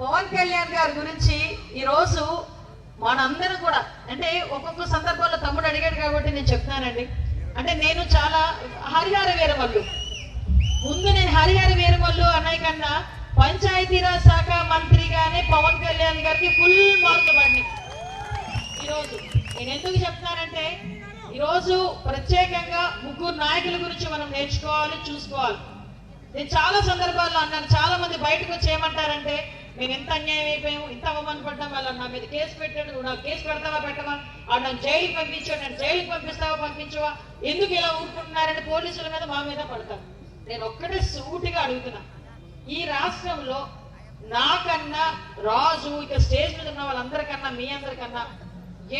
పవన్ కళ్యాణ్ గారి గురించి ఈరోజు మనందరం కూడా అంటే ఒక్కొక్క సందర్భంలో తమ్ముడు అడిగాడు కాబట్టి నేను చెప్తానండి. అంటే నేను చాలా హరిహర వీరమల్లు ముందు నేను హరిహర వీరమల్లు అన్నయ్య కన్నా పంచాయతీరాజ్ శాఖ మంత్రిగానే పవన్ కళ్యాణ్ గారికి ఫుల్ మార్కులు పడినాయి. ఈరోజు నేను ఎందుకు చెప్తానంటే ఈరోజు ప్రత్యేకంగా ముగ్గురు నాయకుల గురించి మనం నేర్చుకోవాలి, చూసుకోవాలి. నేను చాలా సందర్భాల్లో అన్నాను, చాలా మంది బయటకు వచ్చి ఏమంటారంటే మేము ఎంత అన్యాయం అయిపోయాము, ఇంత అవమానపడ్డాం, వాళ్ళ నా మీద కేసు పెట్టాడు, నువ్వు నాకు కేసు పెడతావా పెట్టవా, ఆడు నన్ను జైలుకి పంపించాడు, నన్ను జైలుకి పంపిస్తావా పంపించవా, ఎందుకు ఇలా ఊరుకుంటున్నారని పోలీసుల మీద మా మీద పడతాను. నేను ఒక్కటే సూటిగా అడుగుతున్నా, ఈ రాష్ట్రంలో నాకన్నా రాజు ఇక స్టేజ్ మీద ఉన్న వాళ్ళందరికన్నా మీ అందరికన్నా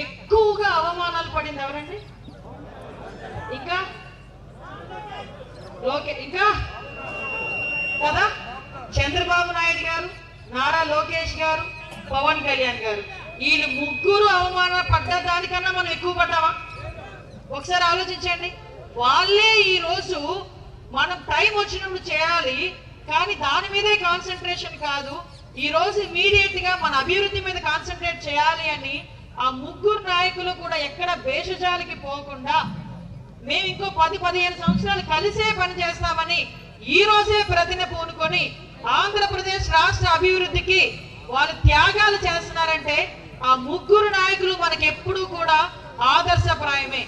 ఎక్కువగా అవమానాలు పడింది ఎవరండి? ఇంకా ఇంకా కదా చంద్రబాబు నాయుడు గారు, నారా లోకేష్ గారు, పవన్ కళ్యాణ్ గారు. వీళ్ళు ముగ్గురు అవమానాలు పడ్డ దానికన్నా మనం ఎక్కువ పడ్డామా? ఒకసారి ఆలోచించండి. వాళ్ళే ఈ రోజు మనం టైం వచ్చినప్పుడు చేయాలి, కానీ దాని మీదే కాన్సన్ట్రేషన్ కాదు, ఈ రోజు ఇమీడియట్ గా మన అభివృద్ధి మీద కాన్సన్ట్రేట్ చేయాలి అని ఆ ముగ్గురు నాయకులు కూడా ఎక్కడ భేషజాలకి పోకుండా మేము ఇంకో 10-15 సంవత్సరాలు కలిసే పని చేస్తామని ఈ రోజే ప్రతిన పూనుకొని ఆంధ్రప్రదేశ్ రాష్ట్ర అభివృద్ధికి వాళ్ళు త్యాగాలు చేస్తున్నారంటే ఆ ముగ్గురు నాయకులు మనకి ఎప్పుడూ కూడా ఆదర్శప్రాయమే.